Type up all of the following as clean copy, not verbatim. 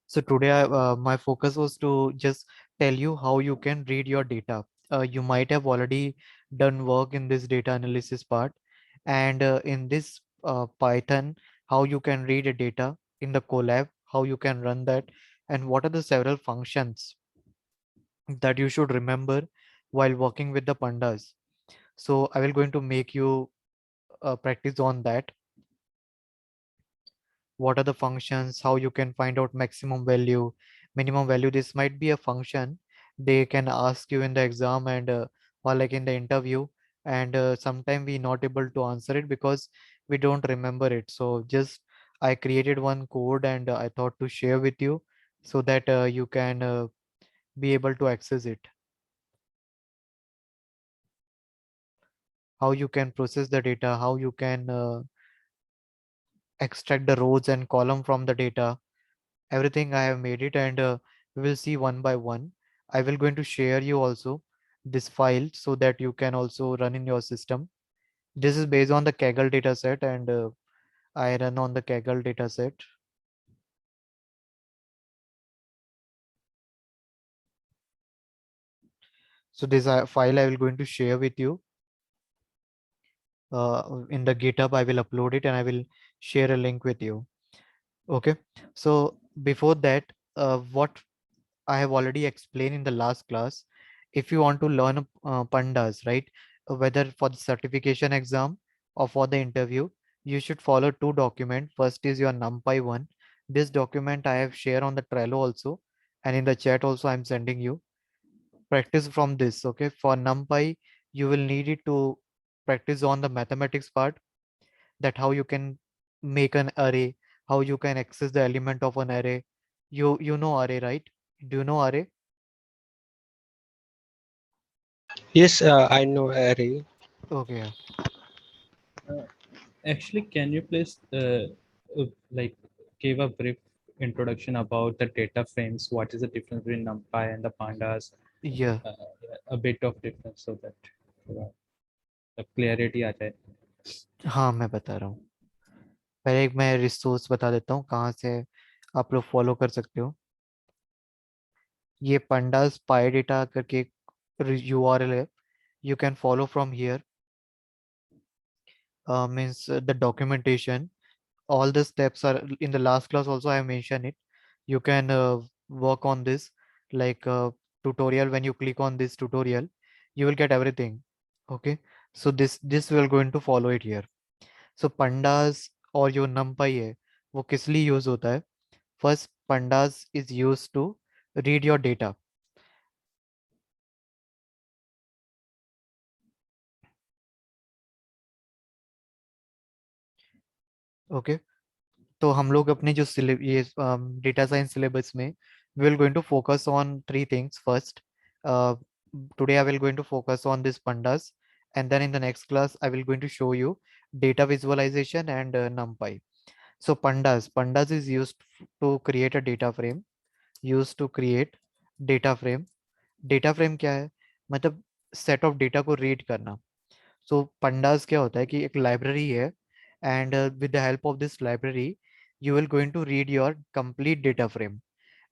So today, my focus was to just tell you how you can read your data. You might have already done work in this data analysis part, and in this Python, how you can read a data in the Colab, how you can run that, and what are the several functions that you should remember while working with the pandas. So I will going to make you practice on that. What are the functions, how you can find out maximum value, minimum value. This might be a function they can ask you in the exam and or like in the interview, and sometime we not able to answer it because we don't remember it. So just I created one code and I thought to share with you so that you can be able to access it. How you can process the data, how you can extract the rows and column from the data. Everything I have made it, and we will see one by one. I will going to share you also this file so that you can also run in your system. This is based on the Kaggle dataset, and I run on the Kaggle dataset. So this file I will going to share with you in the GitHub. I will upload it and I will share a link with you. Okay. So before that, what I have already explained in the last class. If you want to learn pandas, right, whether for the certification exam or for the interview, you should follow two documents. First is your NumPy one. This document I have shared on the Trello also, and in the chat also I'm sending you. Practice from this, okay? For NumPy, you will need it to practice on the mathematics part, that how you can make an array, how you can access the element of an array. You know array, right? Do you know array? Yes, I know array. Okay. Uh, Actually, can you please like give a brief introduction about the data frames? What is the difference between NumPy and the pandas? Yeah, Uh, a bit of difference so that the clarity आ जाए. हाँ मैं बता रहा हूँ। पहले एक मैं resource बता देता हूँ कहाँ से आप लोग फॉलो कर सकते हो। ये पंडास पाई डेटा करके URL है। You can follow from here. Means the documentation. All the steps are in the last class also I mentioned it. You can work on this like tutorial. When you click on this tutorial, you will get everything. Okay. So this will going to follow it here. So pandas और जो numpy है वो किस लिए use होता है? First, pandas is used to read your data. Okay. तो हम लोग अपने जो ये डेटा साइंस सिलेबस में we will going to focus on three things. First, uh, today I will going to focus on this pandas, and then in the next class I will going to show you data visualization and numpy. So pandas is used to create a data frame. Used to create data frame. Data frame क्या है? मतलब set of data को read करना. सो pandas क्या होता है कि एक लाइब्रेरी है, and with the help of this library you will going to read your complete data frame.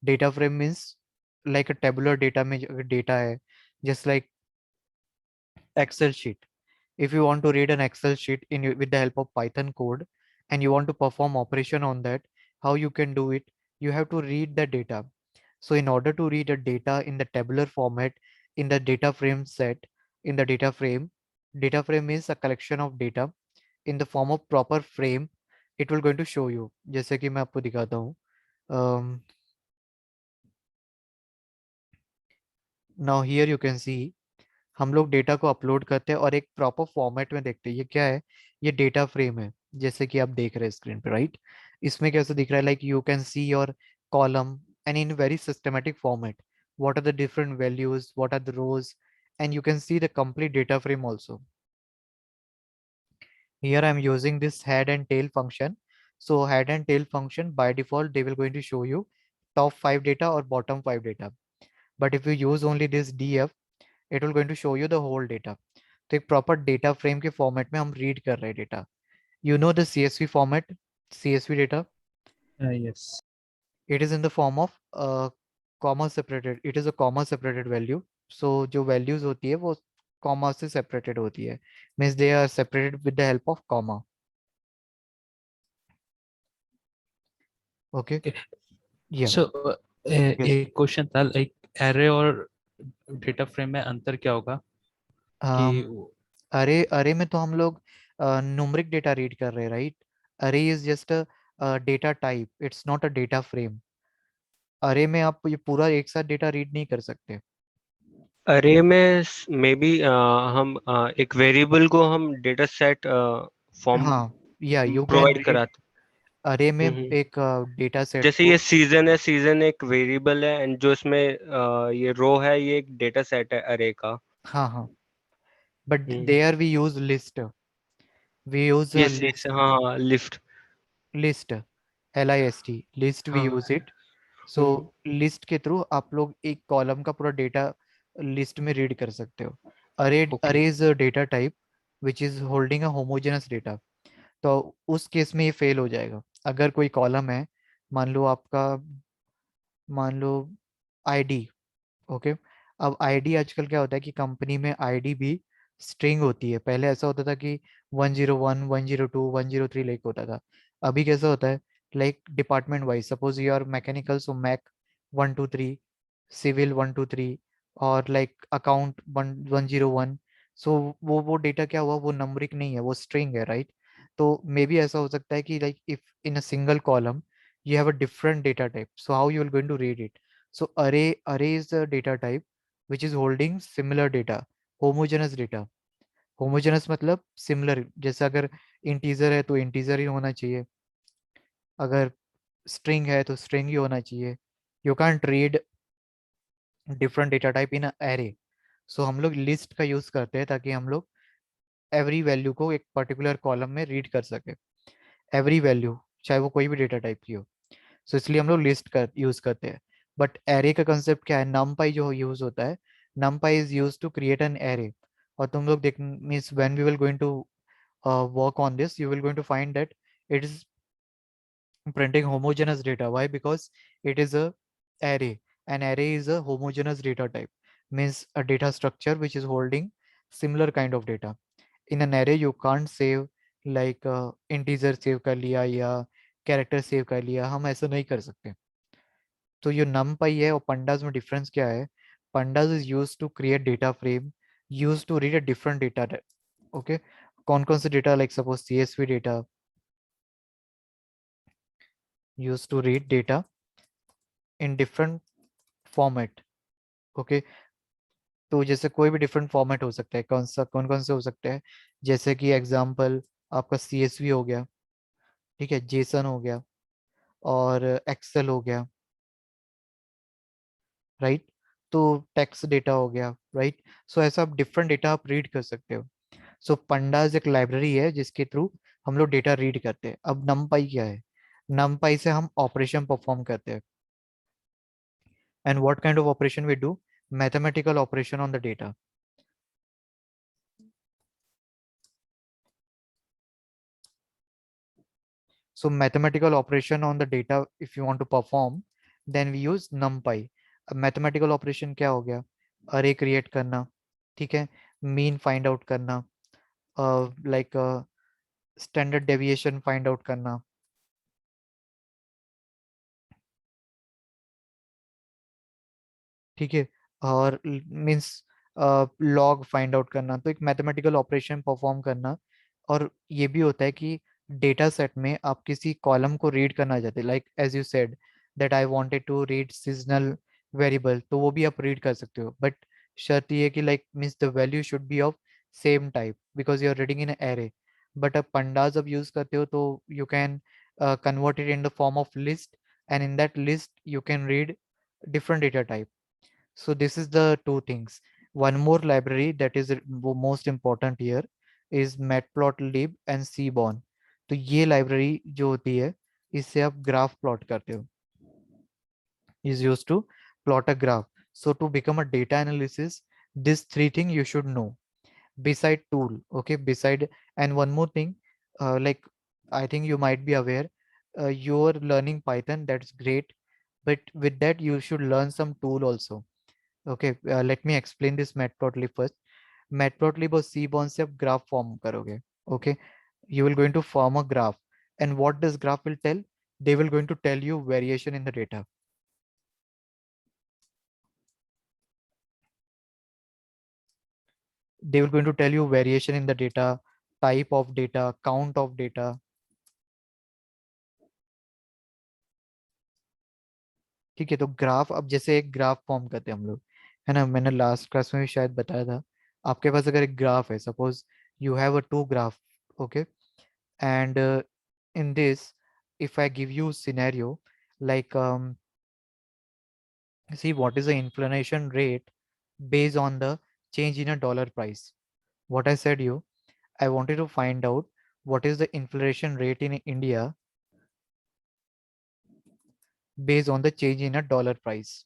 Data frame means like a tabular data में डेटा है, just like Excel sheet. If you want to read an Excel sheet with the help of Python code and you want to perform operation on that, how you can do it? You have to read the data. So in order to read a data in the tabular format in the data frame set, in the data frame is a collection of data in the form of proper frame. It will going to show you. जैसे कि मैं आपको दिखाता हूँ. um, Now here you can see हम लोग data को upload करते हैं और एक प्रॉपर फॉर्मेट में देखते हैं ये क्या है. ये डेटा फ्रेम है जैसे कि आप देख रहे हैं स्क्रीन पे, राइट? इसमें कैसे दिख रहा है? Like you can see your column and in very systematic format. What are the different values, what are the rows, and you can see the complete data frame also. Here I'm using this head and tail function. So head and tail function by default they will going to show you top 5 data or bottom 5 data. But if you use only this df, it will going to show you the whole data. तो एक proper data frame के format में हम read कर रहे हैं data. You know the CSV format, CSV data. Yes. It is in the form of comma separated. It is a comma separated value. So जो values होती है वो comma से separated होती है, means they are separated with the help of comma. Okay. Okay. Yeah. So Yes. एक question था, like array और डेटा फ्रेम में अंतर क्या होगा कि um, अरे में तो हम लोग न्यूमरिक डेटा रीड कर रहे हैं, राइट? अरे is just a data type, it's not a data frame. अरे में आप ये पूरा एक साथ डेटा रीड नहीं कर सकते. अरे में मे बी हम एक वेरिएबल को हम डेटा सेट फॉर्म हाँ, या यू कैन प्रोवाइड रीड कराते। अरे में हम्म। एक डेटा सेट जैसे को. ये सीजन है, सीजन एक वेरिएबल है, एंड जो इसमें ये रो है ये एक डेटा सेट है अरे का। हाँ हाँ, but hmm. There we use list. We use yes yes, हाँ, lift. List, LIST, list we हाँ। Use it. So hmm. List के थ्रू आप लोग एक कॉलम का पूरा डेटा लिस्ट में रीड कर सकते हो. अरे ओके। अरे is a data type which is holding a homogeneous data. तो उस केस में ये फेल हो जाएगा. अगर कोई कॉलम है, मान लो आपका, मान लो ID. ओके. अब आईडी आजकल क्या होता है कि कंपनी में आईडी भी स्ट्रिंग होती है. पहले ऐसा होता था कि 101, 102, 103 लाइक होता था. अभी कैसा होता है, like department wise, suppose you are mechanical, so mech 123, civil 123, और लाइक अकाउंट 101. सो वो डेटा क्या हुआ, वो नंबरिक नहीं है, वो स्ट्रिंग है, राइट? तो मे बी ऐसा हो सकता है कि like if in a single column you have a different data type, so how you are going to read it? So array is the data type which is holding similar data, homogeneous data. homogeneous मतलब similar, जैसे अगर integer है तो integer ही होना चाहिए, अगर string है तो स्ट्रिंग ही होना चाहिए. You can't read different data type in a array. सो हम लोग लिस्ट का यूज करते हैं ताकि हम लोग एवरी वैल्यू को एक पर्टिकुलर कॉलम में रीड कर सके. एवरी वैल्यू, चाहे वो कोई भी डेटा टाइप की हो. सो इसलिए हम लोग लिस्ट कर यूज करते हैं. बट एरे का कंसेप्ट क्या है, नमपाई जो यूज होता है, NumPy is use to create an array. और तुम लोग देख, means when we will going to work on this, you will going to find that it is printing homogeneous data. Why? Because it is a array. An array is a homogeneous data type, means a data structure which is holding similar kind of data. In an array you can't save like integer save कर लिया या character save कर लिया, हम ऐसा नहीं कर सकते. तो ये numpy है और pandas में डिफरेंस क्या है? pandas is used to create data frame, used to read a different data. Okay, कौन कौन से data, like suppose CSV data, used to read data in different format. Okay. तो जैसे कोई भी डिफरेंट फॉर्मेट हो सकता है, कौन कौन से हो सकते हैं, जैसे कि एग्जांपल आपका CSV हो गया, ठीक है, जेसन हो गया, और एक्सेल हो गया, राइट? तो टेक्स्ट डेटा हो गया, राइट? सो ऐसा आप डिफरेंट डेटा आप रीड कर सकते हो. सो पंडाज एक लाइब्रेरी है जिसके थ्रू हम लोग डेटा रीड करते हैं. अब नमपाई क्या है? नमपाई से हम ऑपरेशन परफॉर्म करते हैं. And what kind of operation we do? Mathematical operation on the data. So mathematical operation on the data if you want to perform, then we use numpy. अब mathematical operation क्या हो गया? Array create करना, ठीक है, mean find out करना, like standard deviation find out करना, ठीक है, और मीन्स लॉग फाइंड आउट करना. तो एक मैथमेटिकल ऑपरेशन परफॉर्म करना. और ये भी होता है कि डेटा सेट में आप किसी कॉलम को रीड करना चाहते हैं, like as you said that I wanted to read seasonal variable, तो वो भी आप रीड कर सकते हो. बट शर्त ये है कि like means the value should be of same type because you are reading in array. But अब पंडाज अब यूज करते हो तो you can convert it in the form of list, and in that list you can read different data type. So this is the two things. One more library that is most important here is matplotlib and seaborn. तो ये library जो होती है, इससे आप graph plot करते हो, is used to plot a graph. So to become a data analysis, this three thing you should know beside tool. Okay, beside, and one more thing, like I think you might be aware, you're learning Python, that's great. but with that you should learn some tool also. Okay, let me explain this matplotlib first. Matplotlib और seaborn से आप graph form करोगे. Okay, you will going to form a graph, and what this graph will tell, they will going to tell you variation in the data. They will going to tell you variation in the data, type of data, count of data. ठीक है, तो graph, अब जैसे एक graph form करते हैं हम लोग, है ना, मैंने लास्ट क्लास में भी शायद बताया था. आपके पास अगर एक ग्राफ है, suppose you have a two graph, okay, and in this, if I give you scenario like see what is the inflation rate based on the change in a dollar price. What I said you, I wanted to find out what is the inflation rate in India based on the change in a dollar price.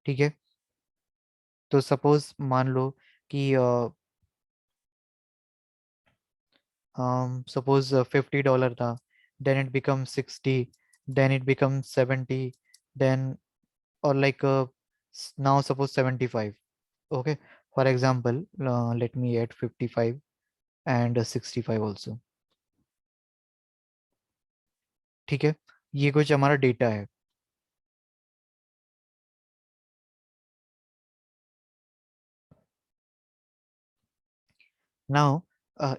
ठीक है, तो suppose मान लो कि suppose $50 था, then it becomes 60, then it becomes 70, then or like now suppose 75. Okay, for example, let me add 55 and 65 also. ठीक है, ये कुछ हमारा डेटा है. नाउ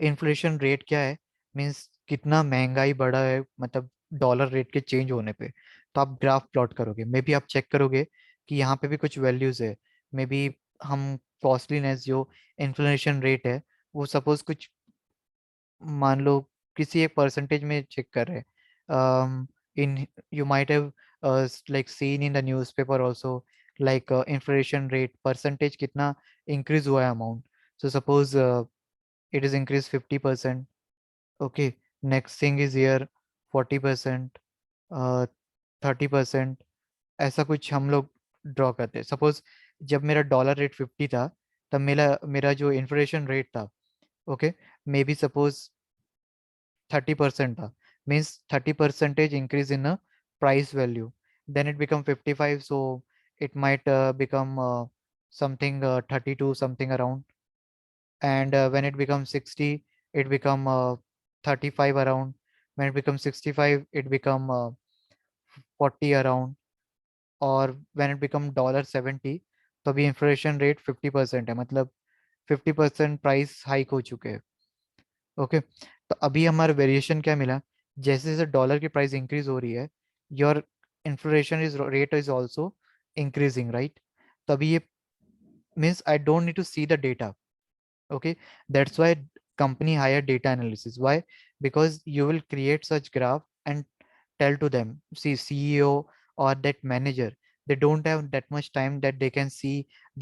इन्फ्लेशन रेट क्या है, मीन्स कितना महंगाई बढ़ा है, मतलब डॉलर रेट के चेंज होने पे. तो आप ग्राफ प्लॉट करोगे, मे बी आप चेक करोगे कि यहाँ पे भी कुछ वैल्यूज है. मे बी हम कॉस्टलीनेस जो इन्फ्लेशन रेट है, वो सपोज कुछ मान लो किसी एक परसेंटेज में चेक कर रहे हैं. In you might have like seen in the newspaper also, like inflation rate percentage कितना इंक्रीज हुआ है amount. So suppose it is increased 50%. Okay, next thing is here 40%, 30%. ऐसा कुछ हम लोग ड्रॉ करते हैं. सपोज जब मेरा डॉलर रेट 50 था, तब मेरा मेरा जो इन्फ्लेशन रेट था, ओके, मे बी सपोज 30% था, means 30% increase in a price value. Then it become 55, so it might become something 32 something around. And when it becomes 60, it become 35 around. When it becomes 65, it become 40 around. और when it become $70, तो अभी inflation rate 50% है, मतलब 50% price hike हो चुके हैं. Okay, तो अभी हमारा वेरिएशन क्या मिला, जैसे जैसे डॉलर की प्राइस इंक्रीज हो रही है, your inflation is rate is also increasing, right. तो अभी ये means I don't need to see the data. Okay, that's why company hire data analysis. Why? Because you will create such graph and tell to them, see, CEO or that manager, they don't have that much time that they can see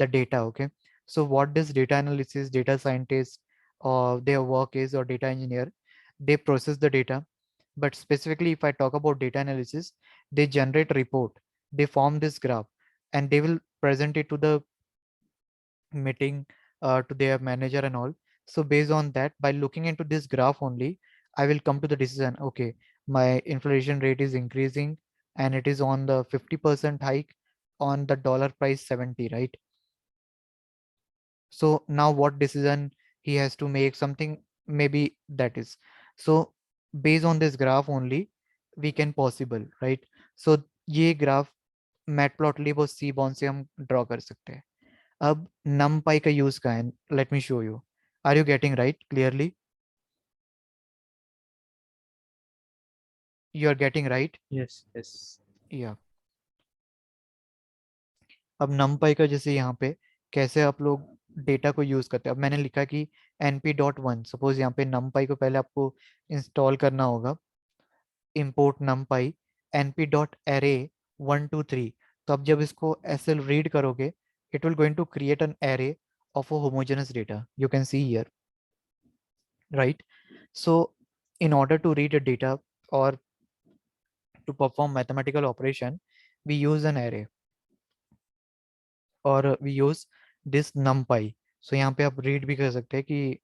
the data. Okay, so what does data analysis, data scientist, or their work is, or data engineer, they process the data. But specifically if I talk about data analysis, they generate report, they form this graph, and they will present it to the meeting, to their manager and all. So based on that, by looking into this graph only, I will come to the decision, okay, my inflation rate is increasing and it is on the 50% hike on the dollar price 70, right? So now what decision he has to make, something maybe that is. So based on this graph only, we can possible, right? So ये graph matplotlib और सीबॉन से हम draw कर सकते हैं. अब numpy का use का है, let me show you. Are you getting right clearly? You are getting right? Yes, yes. या अब numpy का जैसे यहाँ पे कैसे आप लोग डेटा को यूज करते हैं. अब मैंने लिखा कि np.1, सपोज यहाँ पे numpy को पहले आपको इंस्टॉल करना होगा. import numpy np.array 123. तो अब जब इसको ऐसे रीड करोगे, it will going to create an array of a homogeneous data, you can see here, right? So in order to read a data or to perform mathematical operation, we use an array or we use this numpy. So यहाँ पे आप read भी कर सकते हैं कि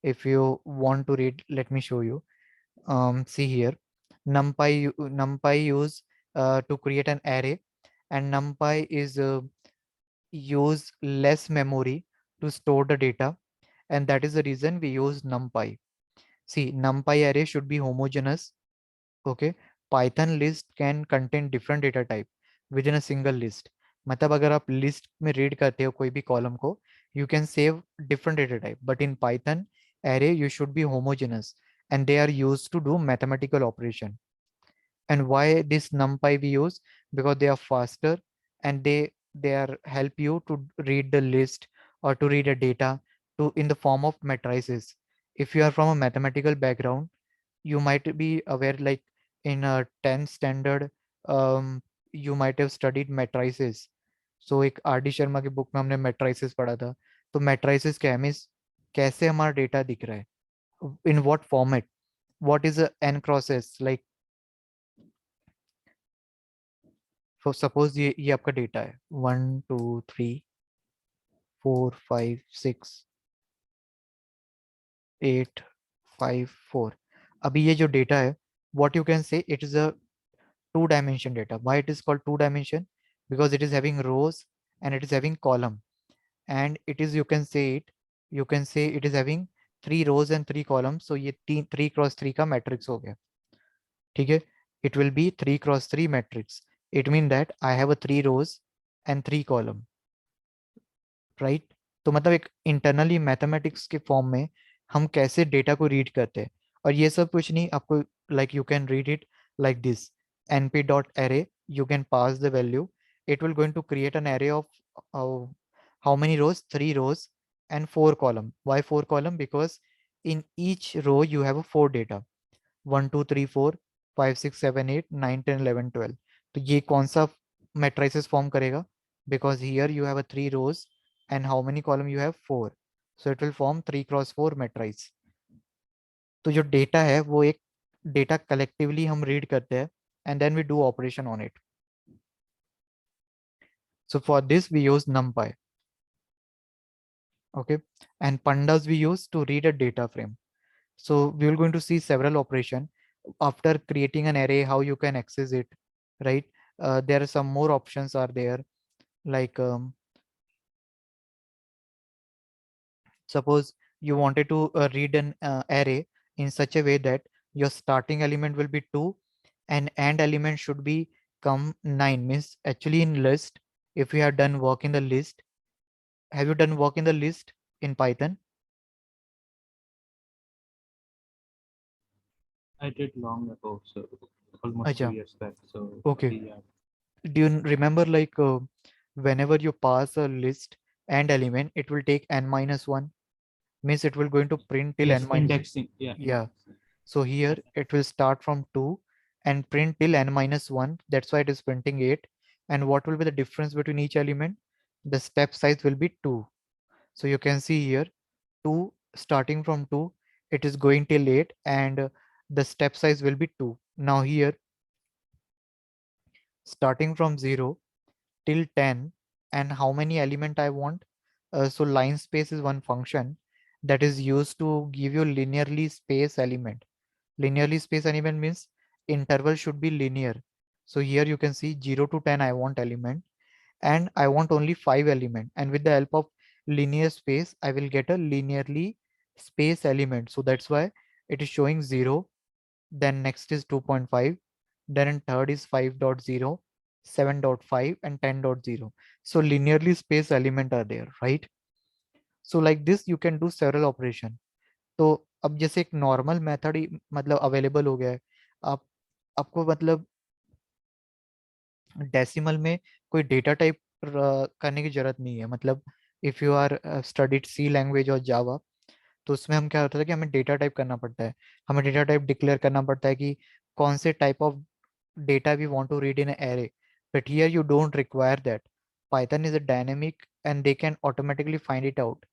If you want to read, let me show you. See here, numpy use to create an array, and numpy is use less memory to store the data, and that is the reason we use numpy. See, numpy array should be homogeneous. Okay, Python list can contain different data type within a single list. मतलब अगर आप list में read करते हो कोई भी column को, you can save different data type, but in Python array you should be homogeneous, and they are used to do mathematical operation. And why this numpy we use? Because they are faster, and they are help you to read the list or to read a data to in the form of matrices. If you are from a mathematical background, you might be aware, like in a 10th standard, you might have studied matrices. So एक R D Sharma की book में हमने matrices पढ़ा था. तो matrices क्या है, means कैसे हमारा डेटा दिख रहा है, in what format, what is a n cross s, like for suppose ये आपका डेटा है 1 2 3 4 5 6 8 5 4. अभी ये जो डेटा है, what you can say, it is a two dimension data. Why it is called two dimension? Because it is having rows and it is having column, and it is, you can say it is having three rows and three columns. So ये 3 × 3 का matrix हो गया. ठीक है, it will be 3 × 3 matrix. It means that I have a 3 rows and 3 column, right? तो मतलब एक internally mathematics के फॉर्म में हम कैसे डेटा को रीड करते हैं. और ये सब कुछ नहीं, आपको like you can read it like this: np.array, you can pass the value, it will going to create an array of how many rows, 3 rows and 4 column. Why 4 column? Because in each row you have a 4 data: 1 2 3 4 5 6 7 8 9 10 11 12. तो ये कौन सा matrices form करेगा? Because here you have a 3 rows and how many column you have? 4. So it will form 3 × 4 matrice. तो जो data है वो एक डेटा कलेक्टिवली हम रीड करते हैं, and then we do operation on it. So for this we use numpy. Okay, and pandas we use to read a data frame. So we will going to see several operation after creating an array, how you can access it, right? There are some more options are there, like suppose you wanted to read an array in such a way that your starting element will be 2 and end element should be come 9. Means actually in list, if you have done work in the list, have you done work in the list in Python? I did long ago, so almost Acha. 2 years back. So Okay. yeah. Do you remember, like whenever you pass a list and element, it will take n-1, means it will going to print till Yes, n minus. indexing. Yeah. Yeah. indexing. So here it will start from 2 and print till n-1. That's why it is printing 8. And what will be the difference between each element? The step size will be 2. So you can see here 2, starting from 2, it is going till 8, and the step size will be 2. Now here, starting from 0 till 10, and how many element I want? So line space is one function that is used to give you linearly space element. Linearly space element means interval should be linear. So here you can see 0 to 10 I want element, and I want only 5 element, and with the help of linear space I will get a linearly space element. So that's why it is showing 0, then next is 2.5, then in third is 5.0, 7.5 and 10.0. So linearly spaced element are there, right? So like this you can do several operation. तो अब जैसे एक normal method ही मतलब available हो गया है, आप आपको मतलब डेसिमल में कोई डेटा टाइप करने की जरूरत नहीं है. मतलब if you are studied C language और जावा, तो उसमें हम क्या होता था कि हमें डेटा टाइप करना पड़ता है, हमें डेटा टाइप डिक्लेयर करना पड़ता है कि कौन से type of data we want to read in an array. But here you don't require that. Python is a dynamic and they can automatically find it out.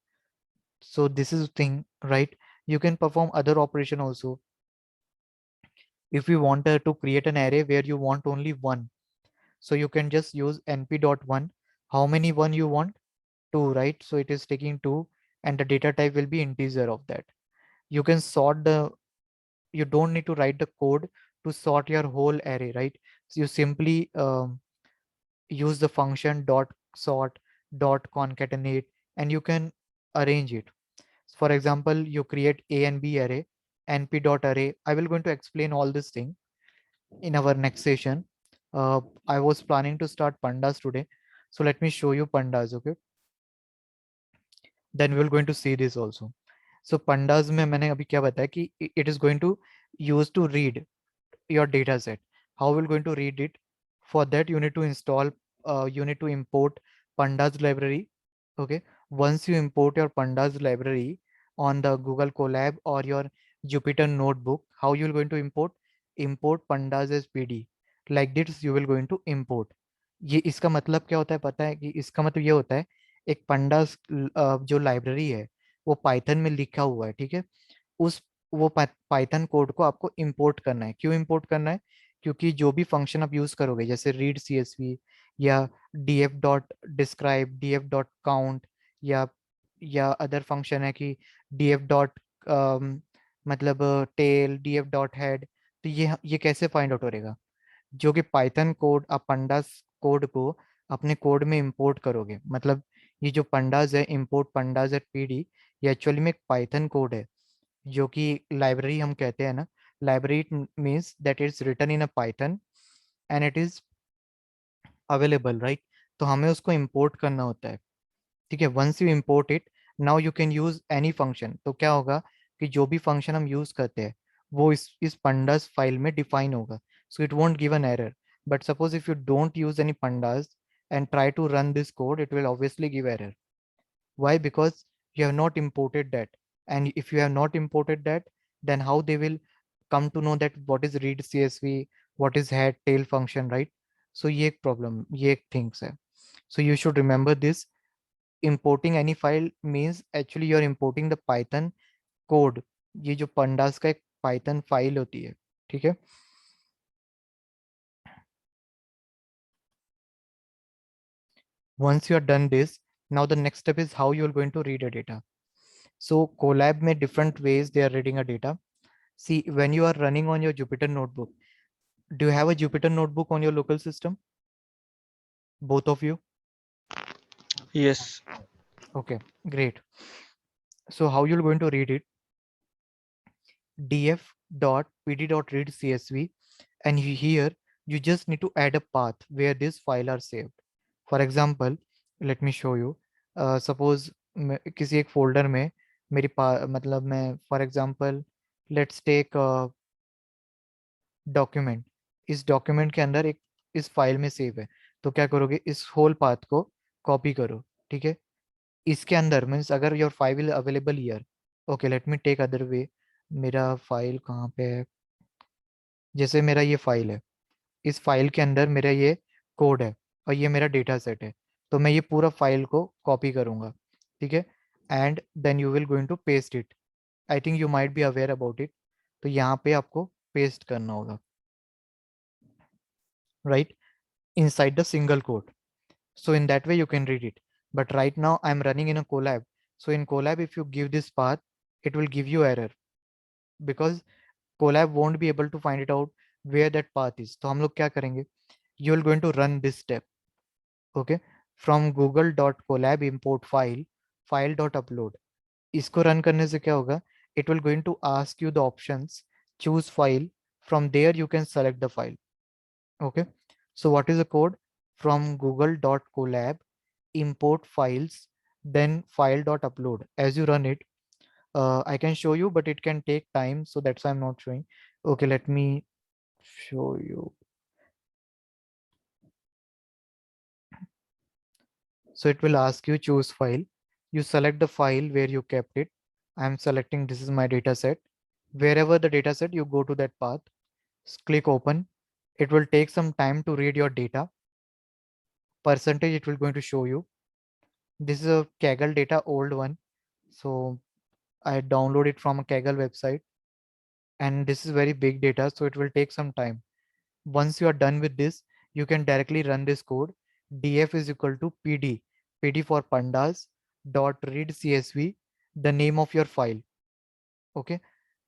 So this is the thing, right? You can perform other operation also. If you want to create an array where you want only one, so you can just use np.1. How many one you want? 2, right? So it is taking 2 and the data type will be integer of that. you can sort the, you don't need to write the code to sort your whole array, right? So you simply use the function dot sort dot concatenate, and you can arrange it. For example, you create a and b array, np dot array. I will going to explain all this thing in our next session. I was planning to start pandas today, so let me show you pandas. Okay, then we will going to see this also. So pandas में मैंने अभी क्या बताया कि it is going to use to read your data set. How we're going to read it? For that, you need to install, you need to import pandas library. Okay, once you import your pandas library on the Google Colab or your Jupyter notebook, how you're going to import pandas as pd, like this you will going to import. ये इसका मतलब क्या होता है पता है? कि इसका मतलब ये होता है, एक pandas जो लाइब्रेरी है वो पाइथन में लिखा हुआ है, ठीक है? उस वो पाइथन कोड को आपको इंपोर्ट करना है। क्यों इंपोर्ट करना है? क्योंकि जो भी फंक्शन आप यूज करोगे, जैसे रीड सीएसवी या df dot describe, df dot count, या अदर फंक्शन है कि df डॉट मतलब टेल, df डॉट हेड, तो ये कैसे फाइंड आउट करेगा? जो कि पाइथन कोड, आप पंडास कोड को अपने कोड में इंपोर्ट करोगे, मतलब ये जो पंडास है, इंपोर्ट पंडास एट पीडी, ये एक्चुअली में एक पाइथन कोड है, जो कि लाइब्रेरी हम कहते हैं ना। Library means that is written in a Python and it is available, right? तो हमें उसको इंपोर्ट करना होता है, ठीक है? Once you import it, now you can use any function. तो क्या होगा कि जो भी फंक्शन हम यूज करते हैं वो इस पंडास फाइल में डिफाइन होगा, so it won't give an error. But suppose if you don't use any pandas and try to run this code, it will obviously give error. Why? Because you have not imported that. And if you have not imported that, then how they will come to know that what is read CSV, what is head tail function, right? So ये एक problem, ये एक things है. So you should remember this. Importing any file means actually you are importing the Python code. ये जो pandas का एक Python file होती है, ठीक है? Once you are done this, now the next step is how you are going to read a data. So Colab में different ways they are reading a data. See, when you are running on your Jupyter notebook, do you have a Jupyter notebook on your local system? Both of you? Yes. Okay, great. So how you're going to read it? df.pd.read csv, and here you just need to add a path where this file are saved. For example, let me show you. Suppose किसी एक folder में मेरी मतलब मैं for example let's take document, इस document के अंदर एक इस फाइल में सेव है, तो क्या करोगे? इस होल पाथ को कॉपी करो, ठीक है? इसके अंदर मीन्स अगर your file available here, okay let me take other way. मेरा फाइल कहाँ पे है? जैसे मेरा ये फाइल है, इस फाइल के अंदर मेरा ये कोड है और ये मेरा डेटा सेट है, तो मैं ये पूरा फाइल को कॉपी करूँगा, ठीक है? And then you will going to paste it. I think you might be aware about it. तो यहाँ पे आपको पेस्ट करना होगा, right, inside the single code. So in that way you can read it. But right now I'm running in a Colab. So in Colab, if you give this path, it will give you error because Colab won't be able to find it out where that path is. तो हम लोग क्या करेंगे? You will going to run this step. Okay, from google.colab import file.upload. इसको run करने से क्या होगा? It will going to ask you the options, choose file. From there you can select the file. Okay, so what is the code? From google.colab import files, then file.upload. As you run it, I can show you, but it can take time, so that's why I'm not showing. Okay, let me show you. So it will ask you choose file. You select the file where you kept it. I'm selecting this is my data set. Wherever the data set, you go to that path, click open. It will take some time to read your data. Percentage it will going to show you. This is a Kaggle data, old one. So I download it from a Kaggle website, and this is very big data, so it will take some time. Once you are done with this, you can directly run this code. df is equal to pd for pandas dot read csv, the name of your file. Okay,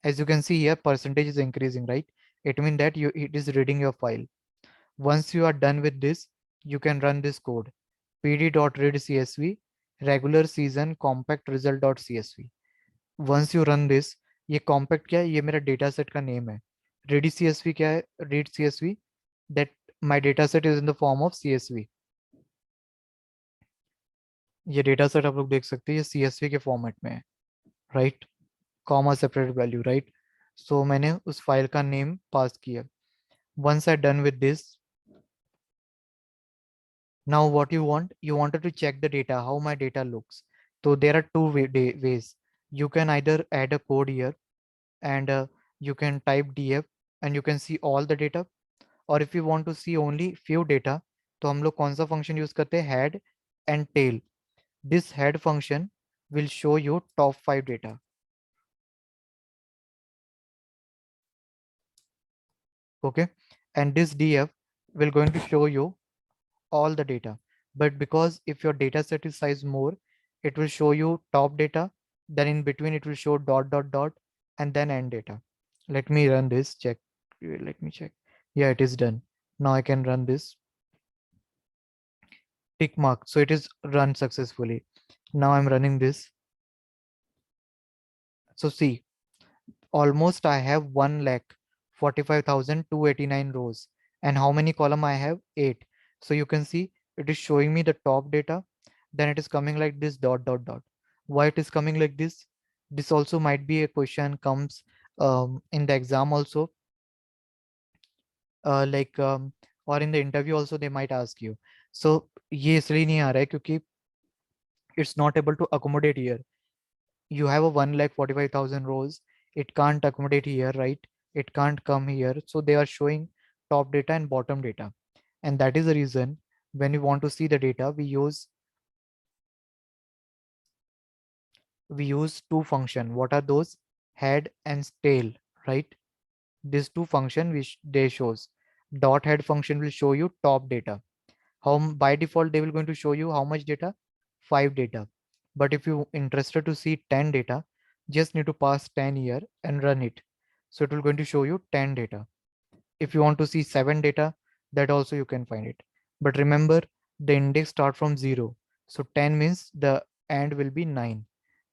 as you can see here, percentage is increasing, right? It means that it is reading your file. Once you are done with this, you can run this code pd.readcsv regular season compact result.csv. Once you run this, ये compact क्या है? ये मेरा data set का name है. ready csv क्या है? read csv, that my data set is in the form of csv. ये data set आप लोग देख सकते हैं, ये csv के फॉर्मेट में है, right? Comma separate value, right? So मैंने उस फाइल का नेम पास किया. Once I done with this, now what you wanted to check the data, how my data looks. So there are two ways. You can either add a code here and you can type df and you can see all the data, or if you want to see only few data, तो हम लोग कौन सा function use करते हैं? head and tail. This head function will show you top 5 data. Okay, and this df will going to show you all the data. But because if your data set is size more, it will show you top data, then in between it will show dot dot dot and then end data. Let me run this, check. Let me check. Yeah, it is done. Now I can run this. Tick mark. So it is run successfully. Now I'm running this. So see, almost I have 1,45,289 rows. And how many column I have? 8. So you can see it is showing me the top data. Then it is coming like this dot dot dot. Why it is coming like this? This also might be a question comes in the exam also, or in the interview also they might ask you. So ये इसलिए नहीं आ रहा है क्योंकि it's not able to accommodate here. You have a 1,45,000 rows. It can't accommodate here, right? It can't come here. So they are showing top data and bottom data. And that is the reason when we want to see the data, we use two function. What are those? Head and tail, right? These two function which they shows. Dot head function will show you top data. By default they will going to show you how much data? 5 data. But if you interested to see 10 data, just need to pass 10 here and run it. So it will going to show you 10 data. If you want to see 7 data, that also you can find it. But remember, the index start from 0. So 10 means the end will be 9.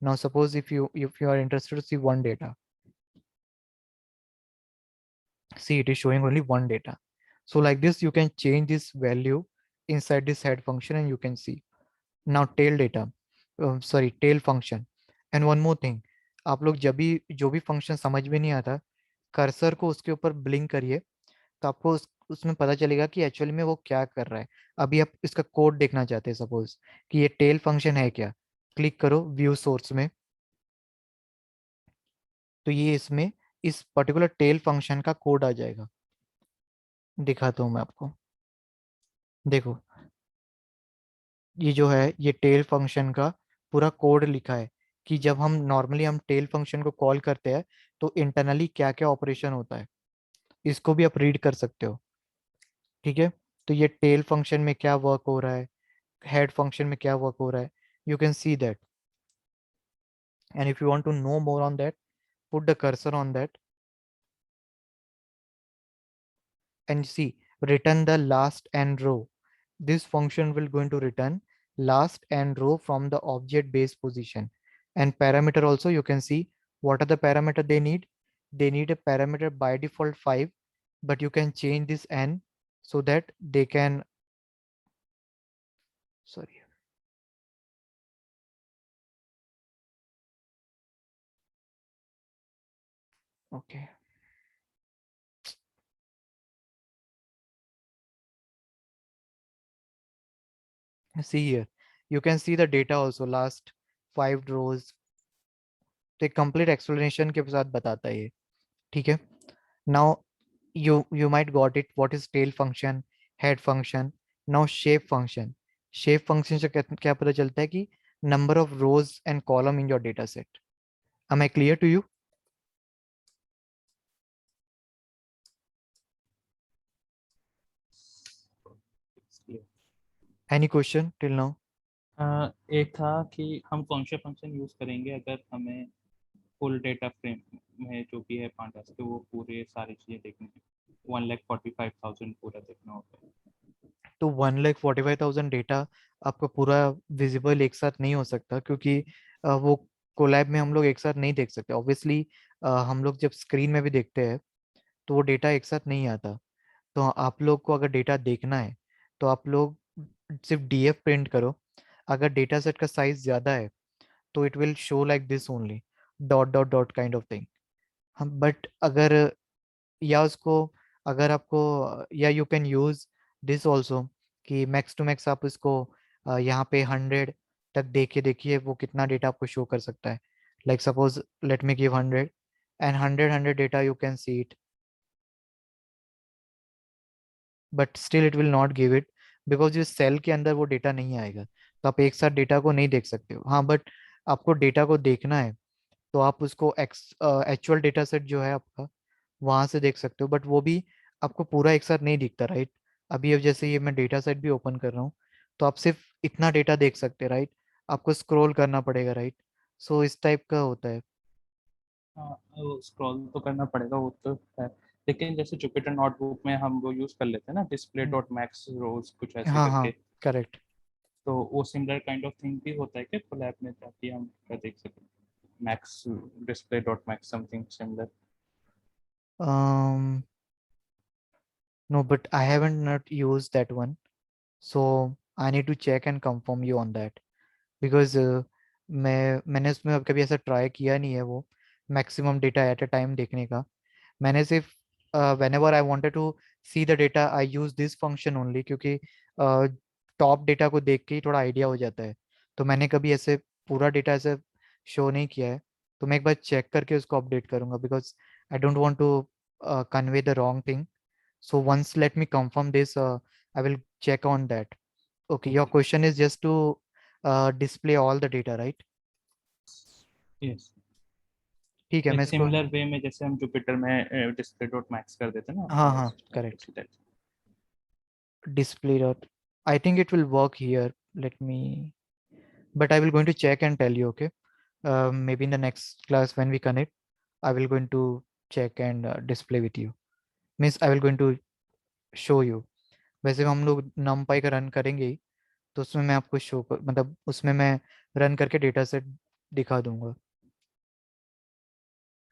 Now suppose if you are interested to see one data, see it is showing only one data. So like this you can change this value inside this head function and you can see. Now tail data, tail function. And one more thing, आप लोग जब भी जो भी function समझ में नहीं आता, कर्सर को उसके ऊपर ब्लिंक करिए तो आपको उसमें पता चलेगा कि एक्चुअली में वो क्या कर रहा है. अभी आप इसका कोड देखना चाहते हैं, सपोज कि ये टेल फंक्शन है क्या, क्लिक करो व्यू सोर्स में, तो ये इसमें इस पर्टिकुलर टेल फंक्शन का कोड आ जाएगा. दिखाता हूँ मैं आपको, देखो ये जो है ये टेल फंक्शन का पूरा कोड लिखा है कि जब हम नॉर्मली हम टेल फंक्शन को कॉल करते हैं तो इंटरनली क्या क्या ऑपरेशन होता है, इसको भी आप रीड कर सकते हो. ठीक है, तो ये टेल फंक्शन में क्या वर्क हो रहा है, हेड फंक्शन में क्या वर्क हो रहा है, you can see that. And if you want to know more on that, put the cursor on that and see return the last and row. This function will going to return last and row from the object base position. And parameter also you can see what are the parameter they need. They need a parameter by default 5, but you can change this n so that they can, sorry, okay, see here you can see the data also last 5 rows. तो एक complete explanation के साथ बताता है ये. ठीक है, now you might got it what is tail function, head function. Now shape function से क्या पता चलता है कि number of rows and column in your data set. Am I clear to you? Any question till now? एक था कि हम कौन से फंक्शन यूज करेंगे अगर हमें फुल डेटा फ्रेम में जो भी है पांडास के वो पूरे सारी चीजें देखनी है 1,45,000 पूरा देखना होता है। तो 1,45,000 डेटा आपका पूरा विजिबल एक साथ नहीं हो सकता, क्योंकि वो कोलैब में हम लोग एक साथ नहीं देख सकते ऑब्वियसली। हम लोग जब स्क्रीन में भी देखते हैं तो वो डेटा एक साथ नहीं आता। तो आप लोग को अगर डेटा देखना है तो आप लोग सिर्फ डीएफ प्रिंट करो। अगर डेटा सेट का साइज ज़्यादा है तो it will show like this only, dot dot dot kind of thing. हम बट अगर या उसको अगर आपको या you can use this also कि मैक्स टू मैक्स आप इसको यहाँ पे 100 तक देखे देखिए वो कितना डेटा आपको शो कर सकता है। Like suppose let me give 100 and 100 data you can see it, but still it will not give it because इस सेल के अंदर वो डेटा नहीं आएगा। तो आप एक साथ डेटा को नहीं देख सकते हो। हाँ, बट आपको डेटा को देखना है तो आप उसको एक्चुअल डेटा सेट जो है आपका वहां से देख सकते हो, बट वो भी आपको पूरा एक साथ नहीं दिखता, राइट। अभी अब जैसे ये मैं डेटा सेट भी ओपन कर रहा हूँ तो आप सिर्फ इतना डेटा देख सकते हैं, राइट। आपको स्क्रॉल करना पड़ेगा, राइट। सो इस टाइप का होता है। हाँ, स्क्रॉल तो करना पड़ेगा वो तो है, लेकिन जैसे जुपिटर नोटबुक में हम वो यूज कर लेते हैं ना डिस्प्ले हम्म, डॉट मैक्स रोज कुछ ऐसे हाँ हाँ, करके। करेक्ट। तो वो सिमिलर काइंड ऑफ थिंग भी होता है क्या कोलैब में, ताकि हम क्या देख सकें max display dot max something similar. No, but I haven't not use that one, so I need to check and confirm you on that. Because मैंने उसमें कभी ऐसा ट्राई किया नहीं है वो maximum data at a time देखने का। मैंने सिर्फ whenever I wanted to see the data I use this function only, क्योंकि टॉप डेटा को देख के ही थोड़ा आइडिया हो जाता है। तो मैंने कभी ऐसे पूरा डेटा ऐसे शो नहीं किया है। तो मैं एक बार चेक करके उसको अपडेट करूंगा because I don't want to convey the wrong thing. So once let me confirm this, I will check on that. Okay, your okay. question is just to display all the data, right? Yes, ठीक है, मैं एक इसको similar way में जैसे हम Jupiter में display dot max कर देते हैं ना हाँ हाँ, बस करेक्ट। उसी type. Display dot. I think it will work here. Let me, but I will going to check and tell you. Okay. Maybe in the next class when we connect, I will going to check and display with you. Means I will going to show you. वैसे हम लोग numpy का run करेंगे ही, तो उसमें मैं आपको show मतलब उसमें मैं रन करके डेटा सेट दिखा दूंगा।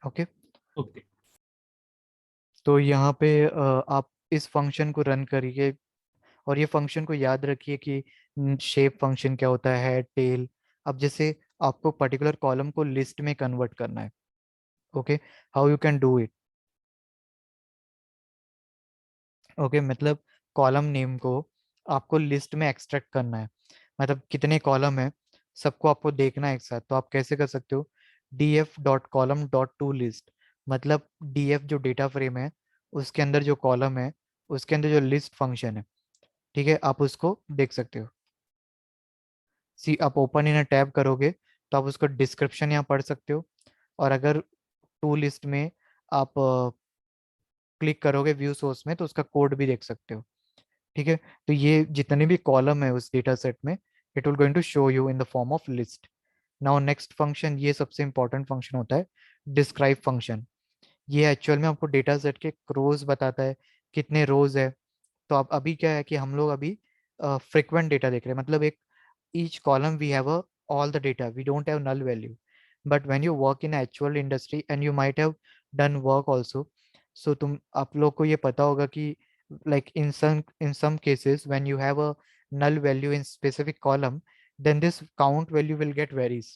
ओके। ओके। तो यहाँ पे आप इस फंक्शन को रन करिए और ये फंक्शन को याद रखिए कि शेप फंक्शन क्या होता है, हेड टेल। अब जैसे आपको पर्टिकुलर कॉलम को लिस्ट में कन्वर्ट करना है, okay, how you can do it. Okay, मतलब कॉलम नेम को आपको लिस्ट में एक्सट्रैक्ट करना है। मतलब कितने कॉलम है सबको आपको देखना है एक साथ। तो आप कैसे कर सकते हो, D F dot column dot to list. मतलब डी एफ जो डेटा फ्रेम है उसके अंदर जो कॉलम है उसके अंदर जो लिस्ट फंक्शन है, ठीक है, आप उसको देख सकते हो। सी आप ओपन इन टैब करोगे तो आप उसका डिस्क्रिप्शन यहाँ पढ़ सकते हो। और अगर टू लिस्ट में आप क्लिक करोगे व्यू सोर्स में तो उसका कोड भी देख सकते हो। ठीक है, तो ये जितने भी कॉलम है उस डेटा सेट में it will going to show you in the form of list. Now next function, ये सबसे इंपॉर्टेंट फंक्शन होता है डिस्क्राइब फंक्शन। ये एक्चुअल में आपको डेटा सेट के रोज बताता है, कितने रोज है। तो अब अभी क्या है कि हम लोग अभी फ्रिक्वेंट डेटा देख रहे हैं, मतलब एक each column we have a all the data, we don't have null value. But when you work in actual industry and you might have done work also, so तुम आप लोग को ये पता होगा कि like in some cases when you have a null value in specific column, then this count value will get varies.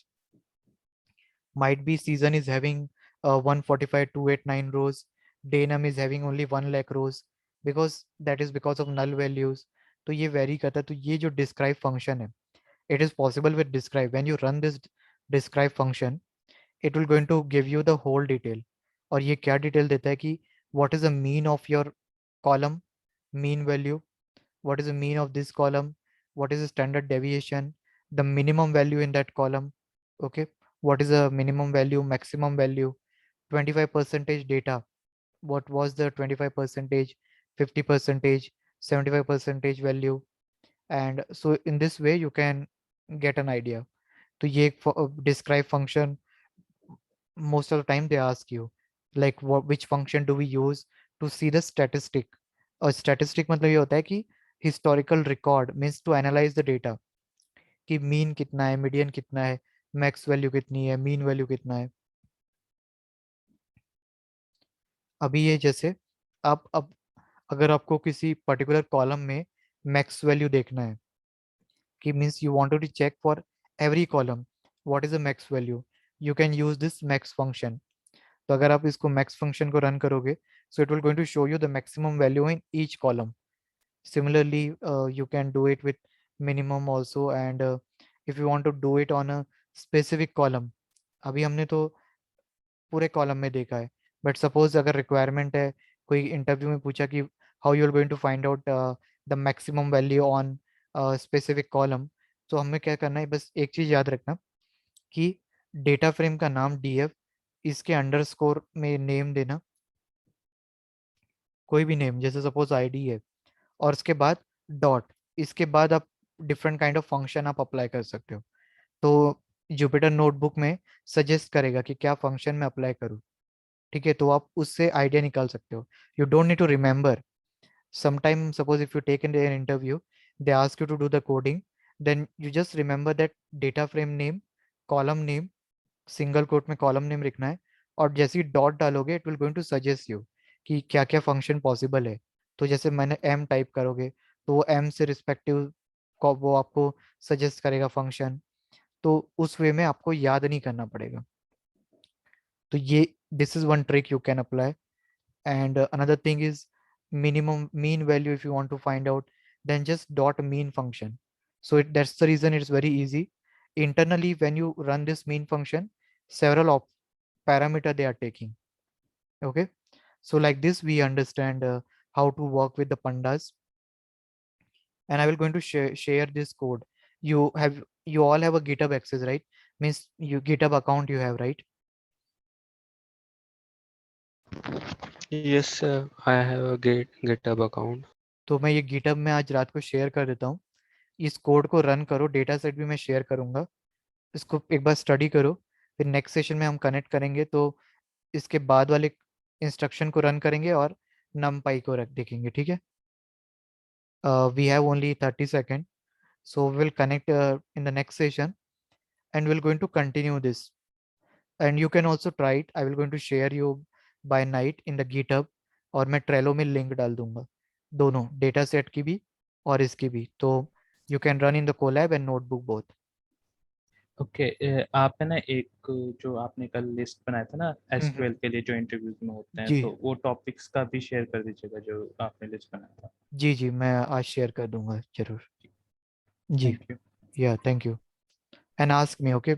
Might be season is having 145 289 rows, day num is having only 1 lakh rows, because that is because of null values. तो ये very करता है। तो ये जो describe function है, it is possible with describe, when you run this describe function it will going to give you the whole detail। और ये क्या डिटेल देता है कि what is the mean of your column, mean value, what is the mean of this column, what is the standard deviation, the minimum value in that column, okay, what is the minimum value, maximum value, 25 percentage data, what was the 25 percentage, 50 percentage, 75 percentage value। and so in this way you can get an idea। तो ये एक describe function most of the time they ask you like which function do we use to see the statistic. और statistic मतलब ये होता है कि historical record means to analyze the data कि मीन कितना है, मीडियन कितना है, मैक्स वैल्यू कितनी है, मीन वैल्यू कितना है। अभी ये जैसे आप अब अगर आपको किसी पर्टिकुलर कॉलम में मैक्स वैल्यू देखना है कि means you want to check for every column what is the max value, you can use this max function. तो अगर आप इसको मैक्स फंक्शन को रन करोगे so it will going to show you the maximum value in each column. Similarly, you can do it with minimum also, and if you want to do it on a specific column, अभी हमने तो पूरे column में देखा है, but suppose अगर requirement है, कोई इंटरव्यू में पूछा कि how you are going to find out the maximum value on specific column, तो हमें क्या करना है, बस एक चीज़ याद रखना कि डेटा फ्रेम का नाम df, इसके अंडरस्कोर में नेम देना, कोई भी नेम, जैसे सपोज आईडी है, और उसके बाद डॉट, इसके बाद आप डिफरेंट काइंड ऑफ फंक्शन आप अप्लाई कर सकते हो। तो जुपिटर नोटबुक में सजेस्ट करेगा कि क्या फंक्शन मैं अप्लाई करूँ, ठीक है, तो आप उससे आइडिया निकाल सकते हो। You don't need to remember. Sometime suppose if you take in an interview, they ask you to do the coding, then you just remember that data frame name, column name, single quote में column name लिखना है, और जैसे ही dot डालोगे it will going to suggest you कि क्या क्या फंक्शन पॉसिबल है। तो जैसे मैंने एम टाइप करोगे तो वो एम से रिस्पेक्टिव को वो आपको सजेस्ट करेगा फंक्शन, तो उस वे में आपको याद नहीं करना पड़ेगा। तो ये this is one trick you can apply. And another thing is minimum mean value, if you want to find out, then just dot mean function. So that's the reason it's very easy. Internally when you run this mean function, several parameter they are taking. Okay, so like this we understand how to work with the pandas, and I will going to share this code. You all have a GitHub access, right? Means you GitHub account you have, right? Yes, I have a GitHub account. तो मैं ये GitHub में आज रात को share कर देता हूँ। इस कोड को रन करो, डेटा सेट भी मैं शेयर करूंगा, इसको एक बार स्टडी करो, फिर नेक्स्ट सेशन में हम कनेक्ट करेंगे, तो इसके बाद वाले इंस्ट्रक्शन को रन करेंगे और numpy को रख देखेंगे, ठीक है। We have only 30 second, so we'll connect in the next session, and we're going to continue this, and you can also try it. I will going to share you by night in the GitHub, और मैं Trello में link डाल दूंगा दोनों data set की भी और इसकी भी, तो you can run in the Colab and notebook both. Okay, आप है ना एक जो आपने कल लिस्ट बनाया था ना एसक्यूएल के लिए जो इंटरव्यूज में होते हैं, जी तो वो टॉपिक्स का भी शेयर कर दीजिएगा जो आपने लिस्ट बनाया था। जी जी, मैं आज शेयर कर दूंगा जरूर। जी, थैंक यू। या thank you, and ask me, okay.